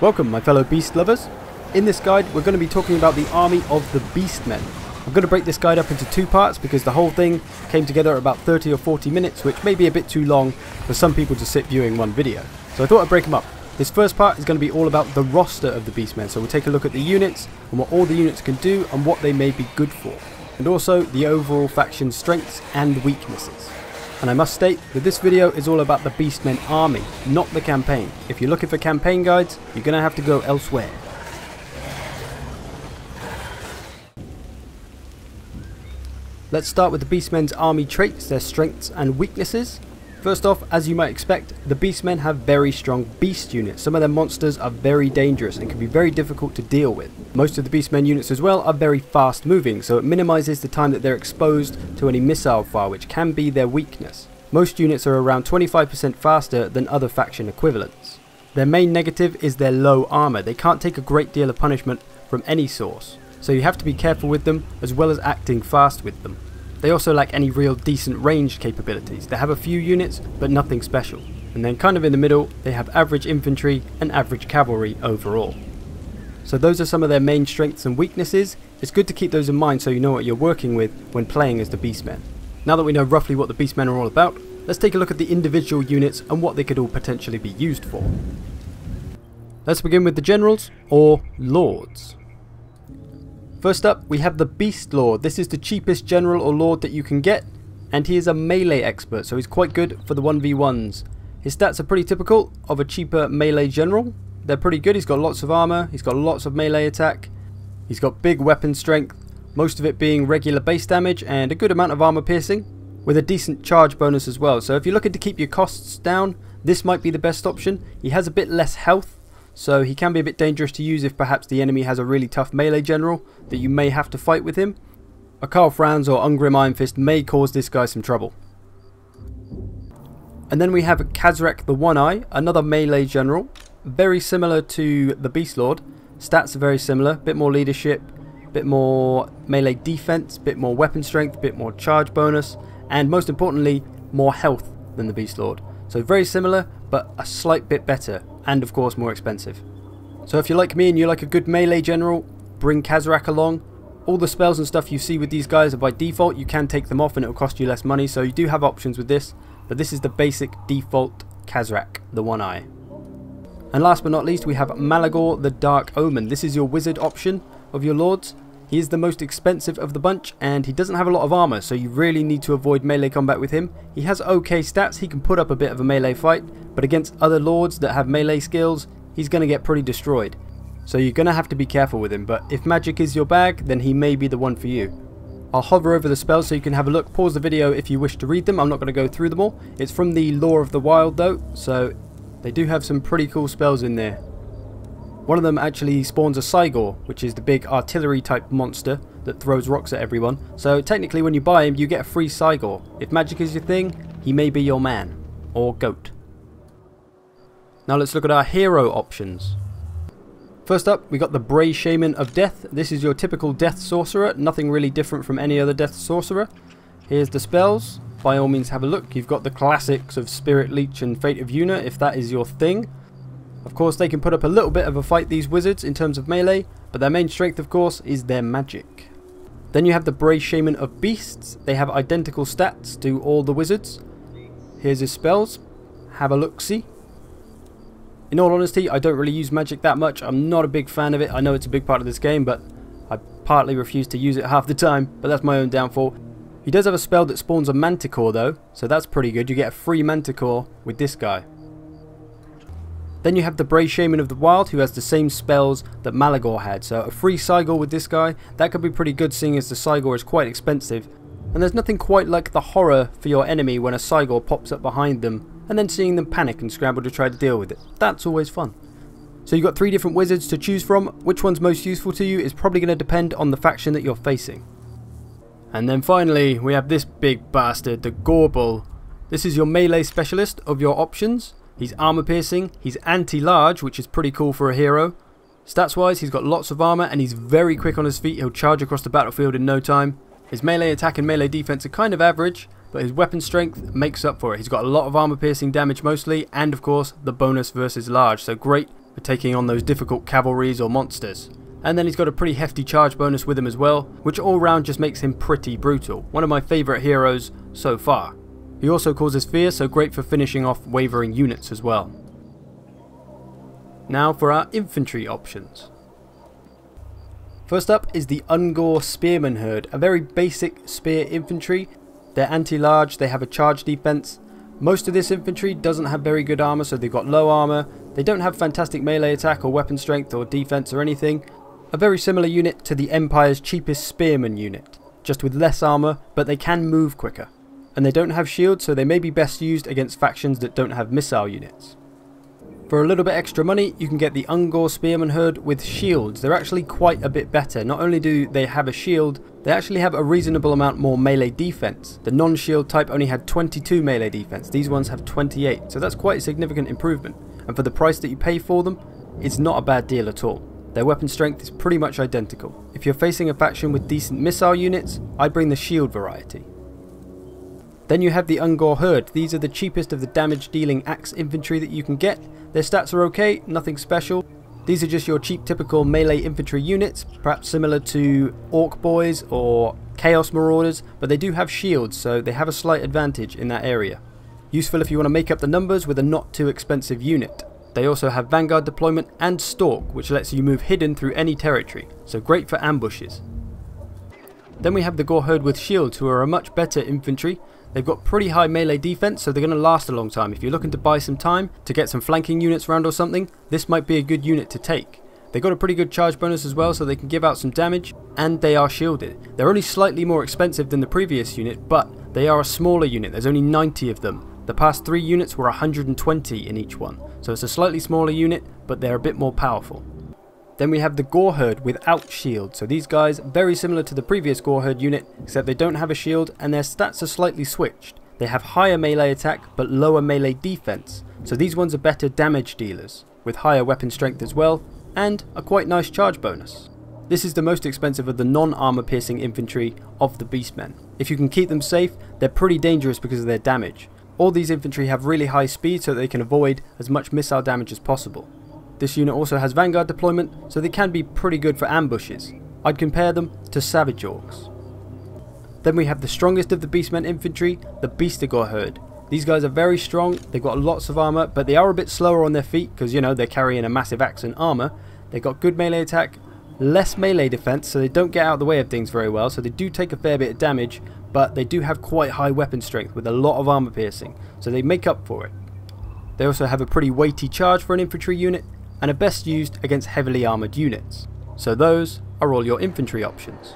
Welcome my fellow beast lovers. In this guide we're going to be talking about the army of the Beastmen. I'm going to break this guide up into two parts because the whole thing came together at about 30 or 40 minutes, which may be a bit too long for some people to sit viewing one video. So I thought I'd break them up. This first part is going to be all about the roster of the Beastmen, so we'll take a look at the units and what all the units can do and what they may be good for. And also the overall faction strengths and weaknesses. And I must state that this video is all about the Beastmen army, not the campaign. If you're looking for campaign guides, you're going to have to go elsewhere. Let's start with the Beastmen's army traits, their strengths and weaknesses. First off, as you might expect, the Beastmen have very strong beast units. Some of their monsters are very dangerous and can be very difficult to deal with. Most of the Beastmen units as well are very fast moving, so it minimises the time that they're exposed to any missile fire, which can be their weakness. Most units are around 25% faster than other faction equivalents. Their main negative is their low armour. They can't take a great deal of punishment from any source, so you have to be careful with them as well as acting fast with them. They also lack any real decent ranged capabilities. They have a few units, but nothing special. And then kind of in the middle, they have average infantry and average cavalry overall. So those are some of their main strengths and weaknesses. It's good to keep those in mind so you know what you're working with when playing as the Beastmen. Now that we know roughly what the Beastmen are all about, let's take a look at the individual units and what they could all potentially be used for. Let's begin with the generals, or lords. First up, we have the Beast Lord. This is the cheapest general or lord that you can get, and he is a melee expert, so he's quite good for the 1v1s. His stats are pretty typical of a cheaper melee general. They're pretty good. He's got lots of armor, he's got lots of melee attack, he's got big weapon strength, most of it being regular base damage, and a good amount of armor piercing, with a decent charge bonus as well. So if you're looking to keep your costs down, this might be the best option. He has a bit less health, so he can be a bit dangerous to use if perhaps the enemy has a really tough melee general that you may have to fight with him. A Karl Franz or Ungrim Iron Fist may cause this guy some trouble. And then we have Kazrak the One-Eye, another melee general, very similar to the Beast Lord. Stats are very similar, bit more leadership, bit more melee defense, bit more weapon strength, bit more charge bonus, and most importantly, more health than the Beast Lord. So very similar, but a slight bit better, and of course more expensive. So if you're like me and you like a good melee general, bring Kazrak along. All the spells and stuff you see with these guys are by default. You can take them off and it will cost you less money, so you do have options with this, but this is the basic default Kazrak, the One-Eye. And last but not least, we have Malagor the Dark Omen. This is your wizard option of your lords. He is the most expensive of the bunch, and he doesn't have a lot of armor, so you really need to avoid melee combat with him. He has okay stats, he can put up a bit of a melee fight, but against other lords that have melee skills, he's going to get pretty destroyed. So you're going to have to be careful with him, but if magic is your bag, then he may be the one for you. I'll hover over the spells so you can have a look. Pause the video if you wish to read them. I'm not going to go through them all. It's from the Lore of the Wild though, so they do have some pretty cool spells in there. One of them actually spawns a Cygor, which is the big artillery type monster that throws rocks at everyone. So technically when you buy him, you get a free Cygor. If magic is your thing, he may be your man. Or goat. Now let's look at our hero options. First up, we got the Bray Shaman of Death. This is your typical death sorcerer, nothing really different from any other death sorcerer. Here's the spells. By all means have a look. You've got the classics of Spirit Leech and Fate of Yuna if that is your thing. Of course they can put up a little bit of a fight, these wizards, in terms of melee, but their main strength of course is their magic. Then you have the Bray Shaman of Beasts. They have identical stats to all the wizards. Here's his spells. Have a look-see. In all honesty, I don't really use magic that much. I'm not a big fan of it. I know it's a big part of this game, but I partly refuse to use it half the time, but that's my own downfall. He does have a spell that spawns a Manticore though, so that's pretty good. You get a free Manticore with this guy. Then you have the Bray Shaman of the Wild, who has the same spells that Malagor had, so a free Cygor with this guy, that could be pretty good seeing as the Cygor is quite expensive. And there's nothing quite like the horror for your enemy when a Cygor pops up behind them, and then seeing them panic and scramble to try to deal with it. That's always fun. So you've got 3 different wizards to choose from. Which one's most useful to you is probably going to depend on the faction that you're facing. And then finally, we have this big bastard, the Gorbel. This is your melee specialist of your options. He's armor piercing, he's anti-large, which is pretty cool for a hero. Stats wise, he's got lots of armor and he's very quick on his feet. He'll charge across the battlefield in no time. His melee attack and melee defense are kind of average, but his weapon strength makes up for it. He's got a lot of armor piercing damage mostly, and of course the bonus versus large, so great for taking on those difficult cavalries or monsters. And then he's got a pretty hefty charge bonus with him as well, which all round just makes him pretty brutal. One of my favourite heroes so far. He also causes fear, so great for finishing off wavering units as well. Now for our infantry options. First up is the Ungor Spearman Herd, a very basic spear infantry. They're anti-large, they have a charge defense. Most of this infantry doesn't have very good armor, so they've got low armor. They don't have fantastic melee attack or weapon strength or defense or anything. A very similar unit to the Empire's cheapest spearman unit, just with less armor, but they can move quicker. And they don't have shields, so they may be best used against factions that don't have missile units. For a little bit extra money, you can get the Ungor Spearman Herd with shields. They're actually quite a bit better. Not only do they have a shield, they actually have a reasonable amount more melee defense. The non-shield type only had 22 melee defense. These ones have 28, so that's quite a significant improvement. And for the price that you pay for them, it's not a bad deal at all. Their weapon strength is pretty much identical. If you're facing a faction with decent missile units, I'd bring the shield variety. Then you have the Ungor Herd. These are the cheapest of the damage dealing axe infantry that you can get. Their stats are okay, nothing special. These are just your cheap typical melee infantry units, perhaps similar to Orc Boys or Chaos Marauders, but they do have shields, so they have a slight advantage in that area. Useful if you want to make up the numbers with a not too expensive unit. They also have Vanguard deployment and Stalk, which lets you move hidden through any territory, so great for ambushes. Then we have the Ungor Herd with shields, who are a much better infantry. They've got pretty high melee defense, so they're going to last a long time. If you're looking to buy some time to get some flanking units around or something, this might be a good unit to take. They've got a pretty good charge bonus as well, so they can give out some damage, and they are shielded. They're only slightly more expensive than the previous unit, but they are a smaller unit. There's only 90 of them. The past 3 units were 120 in each one, so it's a slightly smaller unit, but they're a bit more powerful. Then we have the Ungor Herd without shield. So these guys, very similar to the previous Ungor Herd unit, except they don't have a shield and their stats are slightly switched. They have higher melee attack but lower melee defense. So these ones are better damage dealers, with higher weapon strength as well, and a quite nice charge bonus. This is the most expensive of the non-armor piercing infantry of the Beastmen. If you can keep them safe, they're pretty dangerous because of their damage. All these infantry have really high speed so they can avoid as much missile damage as possible. This unit also has Vanguard deployment, so they can be pretty good for ambushes. I'd compare them to Savage Orcs. Then we have the strongest of the Beastmen infantry, the Beastigor Herd. These guys are very strong, they've got lots of armor, but they are a bit slower on their feet because, you know, they're carrying a massive axe and armor. They've got good melee attack, less melee defense, so they don't get out of the way of things very well, so they do take a fair bit of damage, but they do have quite high weapon strength with a lot of armor piercing, so they make up for it. They also have a pretty weighty charge for an infantry unit, and are best used against heavily armoured units. So those are all your infantry options.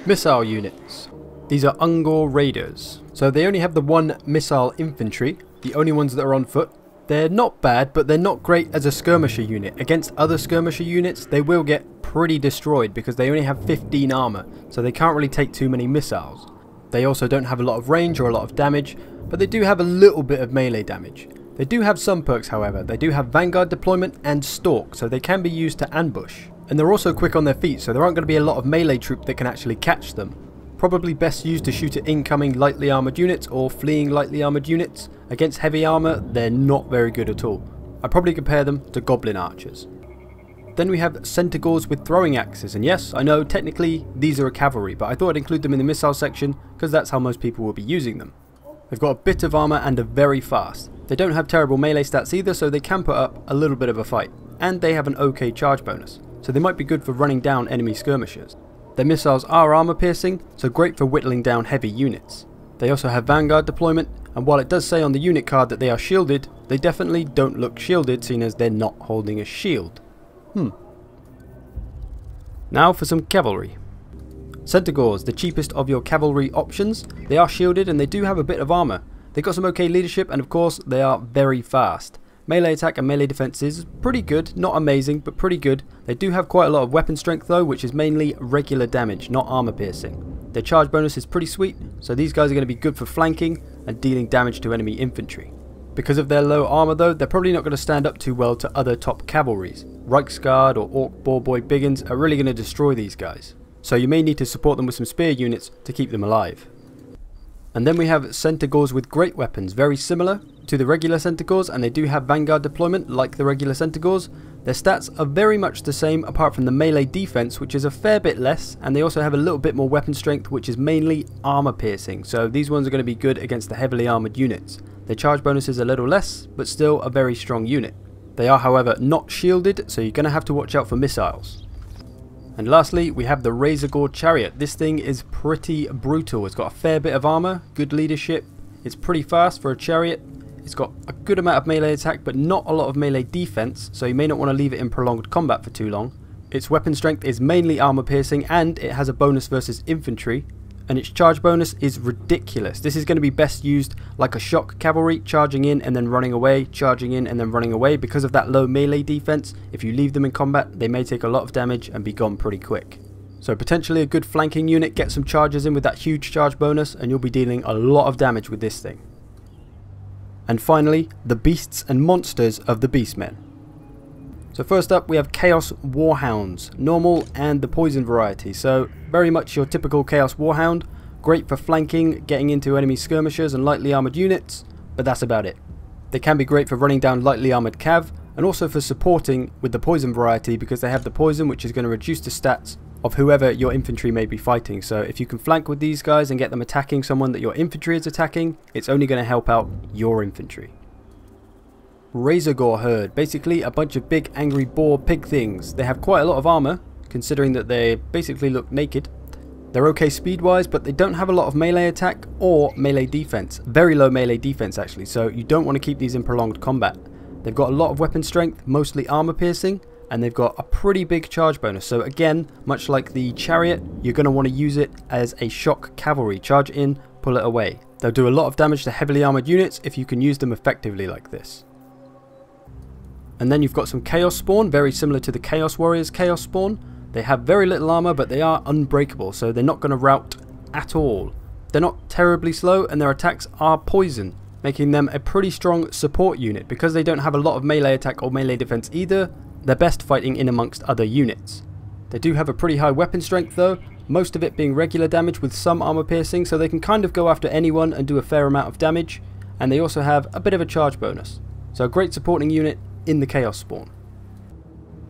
Missile units. These are Ungor Raiders. So they only have the one missile infantry, the only ones that are on foot. They're not bad, but they're not great as a skirmisher unit. Against other skirmisher units, they will get pretty destroyed because they only have 15 armour, so they can't really take too many missiles. They also don't have a lot of range or a lot of damage, but they do have a little bit of melee damage. They do have some perks, however. They do have Vanguard deployment and Stalk, so they can be used to ambush. And they're also quick on their feet, so there aren't going to be a lot of melee troop that can actually catch them. Probably best used to shoot at incoming lightly armoured units or fleeing lightly armoured units. Against heavy armour, they're not very good at all. I'd probably compare them to Goblin Archers. Then we have Centaurs with throwing axes, and yes, I know technically these are a cavalry, but I thought I'd include them in the missile section because that's how most people will be using them. They've got a bit of armour and are very fast. They don't have terrible melee stats either, so they can put up a little bit of a fight. And they have an okay charge bonus, so they might be good for running down enemy skirmishers. Their missiles are armour piercing, so great for whittling down heavy units. They also have Vanguard deployment, and while it does say on the unit card that they are shielded, they definitely don't look shielded, seeing as they're not holding a shield. Now for some cavalry. Centaurs, the cheapest of your cavalry options. They are shielded and they do have a bit of armour. They've got some okay leadership, and of course they are very fast. Melee attack and melee defense is pretty good, not amazing, but pretty good. They do have quite a lot of weapon strength though, which is mainly regular damage, not armor piercing. Their charge bonus is pretty sweet, so these guys are going to be good for flanking and dealing damage to enemy infantry. Because of their low armor though, they're probably not going to stand up too well to other top cavalries. Reiksguard or Orc Boar Boy Biggins are really going to destroy these guys, so you may need to support them with some spear units to keep them alive. And then we have Centaurs with great weapons, very similar. to the regular Centaurs, and they do have Vanguard deployment like the regular Centaurs. Their stats are very much the same apart from the melee defense, which is a fair bit less, and they also have a little bit more weapon strength, which is mainly armor piercing, so these ones are going to be good against the heavily armored units. Their charge bonus is a little less, but still a very strong unit. They are however not shielded, so you're going to have to watch out for missiles. And lastly, we have the Razor Gore Chariot. This thing is pretty brutal. It's got a fair bit of armor, good leadership, it's pretty fast for a chariot. It's got a good amount of melee attack, but not a lot of melee defense, so you may not want to leave it in prolonged combat for too long. Its weapon strength is mainly armor piercing, and it has a bonus versus infantry, and its charge bonus is ridiculous. This is going to be best used like a shock cavalry, charging in and then running away, charging in and then running away. Because of that low melee defense, if you leave them in combat, they may take a lot of damage and be gone pretty quick. So potentially a good flanking unit, get some charges in with that huge charge bonus, and you'll be dealing a lot of damage with this thing. And finally, the beasts and monsters of the Beastmen. So first up we have Chaos Warhounds, normal and the poison variety. So very much your typical Chaos Warhound, great for flanking, getting into enemy skirmishers and lightly armoured units, but that's about it. They can be great for running down lightly armoured cav, and also for supporting with the poison variety, because they have the poison which is going to reduce the stats of whoever your infantry may be fighting. So if you can flank with these guys and get them attacking someone that your infantry is attacking, it's only going to help out your infantry. Razor Gore Herd, basically a bunch of big angry boar pig things. They have quite a lot of armor, considering that they basically look naked. They're okay speed wise, but they don't have a lot of melee attack or melee defense. Very low melee defense actually, so you don't want to keep these in prolonged combat. They've got a lot of weapon strength, mostly armor piercing, and they've got a pretty big charge bonus. So again, much like the chariot, you're going to want to use it as a shock cavalry. Charge in, pull it away. They'll do a lot of damage to heavily armored units if you can use them effectively like this. And then you've got some Chaos Spawn, very similar to the Chaos Warriors Chaos Spawn. They have very little armor, but they are unbreakable, so they're not going to rout at all. They're not terribly slow, and their attacks are poison, making them a pretty strong support unit. Because they don't have a lot of melee attack or melee defense either, they're best fighting in amongst other units. They do have a pretty high weapon strength though, most of it being regular damage with some armor piercing, so they can kind of go after anyone and do a fair amount of damage, and they also have a bit of a charge bonus. So a great supporting unit in the Chaos Spawn.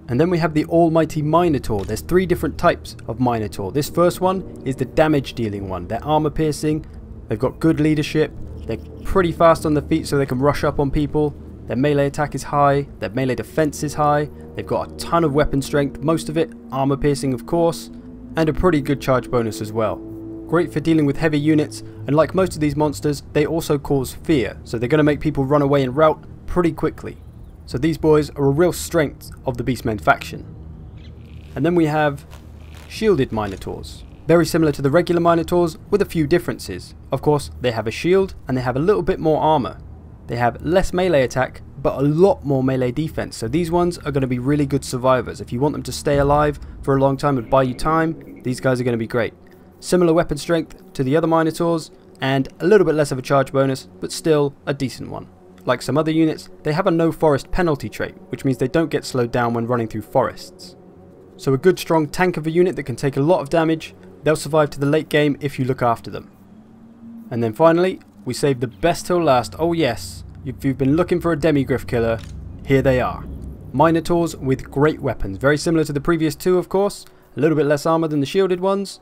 And then we have the Almighty Minotaur. There's 3 different types of Minotaur. This first one is the damage dealing one. They're armor piercing, they've got good leadership, they're pretty fast on the feet so they can rush up on people. Their melee attack is high, their melee defense is high, they've got a ton of weapon strength, most of it armor piercing of course, and a pretty good charge bonus as well. Great for dealing with heavy units, and like most of these monsters, they also cause fear, so they're going to make people run away and rout pretty quickly. So these boys are a real strength of the Beastmen faction. And then we have Shielded Minotaurs. Very similar to the regular Minotaurs with a few differences. Of course, they have a shield and they have a little bit more armor. They have less melee attack, but a lot more melee defense. So these ones are going to be really good survivors. If you want them to stay alive for a long time and buy you time, these guys are going to be great. Similar weapon strength to the other Minotaurs, and a little bit less of a charge bonus, but still a decent one. Like some other units, they have a no forest penalty trait, which means they don't get slowed down when running through forests. So a good strong tank of a unit that can take a lot of damage. They'll survive to the late game if you look after them. And then finally, we save the best till last. Oh yes, if you've been looking for a demigriff killer, here they are. Minotaurs with great weapons, very similar to the previous 2 of course, a little bit less armor than the shielded ones.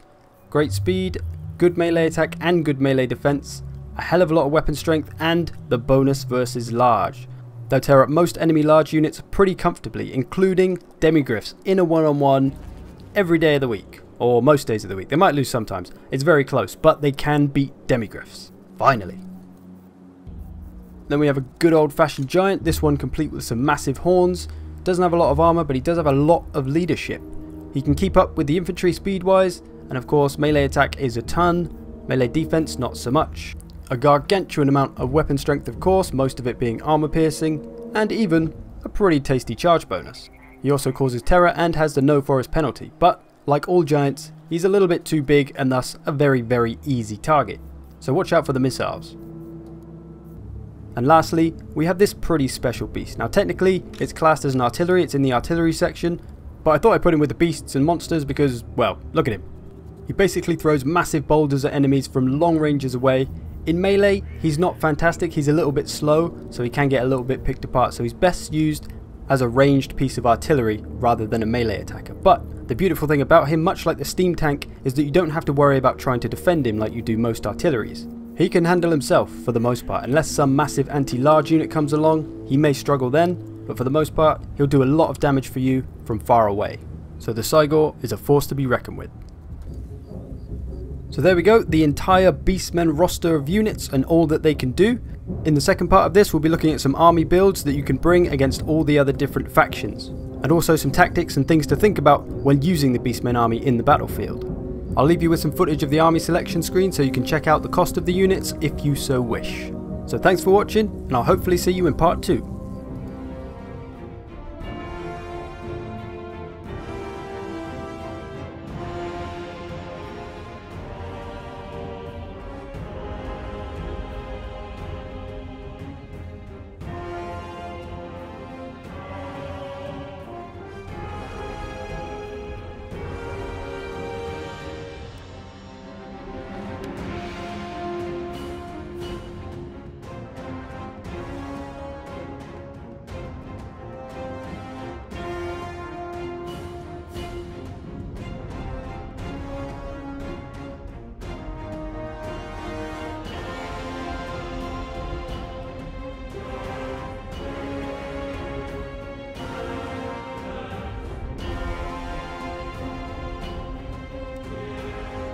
Great speed, good melee attack and good melee defense, a hell of a lot of weapon strength, and the bonus versus large. They'll tear up most enemy large units pretty comfortably, including demigriffs in a one-on-one every day of the week, or most days of the week. They might lose sometimes, it's very close, but they can beat demigriffs, finally. Then we have a good old-fashioned giant, this one complete with some massive horns. Doesn't have a lot of armor, but he does have a lot of leadership. He can keep up with the infantry speed-wise, and of course melee attack is a ton, melee defense not so much. A gargantuan amount of weapon strength of course, most of it being armor piercing, and even a pretty tasty charge bonus. He also causes terror and has the no forest penalty, but like all giants, he's a little bit too big and thus a very easy target. So watch out for the missiles. And lastly, we have this pretty special beast. Now technically, it's classed as an artillery, it's in the artillery section, but I thought I'd put him with the beasts and monsters because, well, look at him. He basically throws massive boulders at enemies from long ranges away. In melee, he's not fantastic, he's a little bit slow, so he can get a little bit picked apart, so he's best used as a ranged piece of artillery rather than a melee attacker. But the beautiful thing about him, much like the steam tank, is that you don't have to worry about trying to defend him like you do most artilleries. He can handle himself for the most part, unless some massive anti-large unit comes along, he may struggle then, but for the most part, he'll do a lot of damage for you from far away. So the Cygor is a force to be reckoned with. So there we go, the entire Beastmen roster of units and all that they can do. In the second part of this, we'll be looking at some army builds that you can bring against all the other different factions, and also some tactics and things to think about when using the Beastmen army in the battlefield. I'll leave you with some footage of the army selection screen so you can check out the cost of the units if you so wish. So thanks for watching, and I'll hopefully see you in part 2.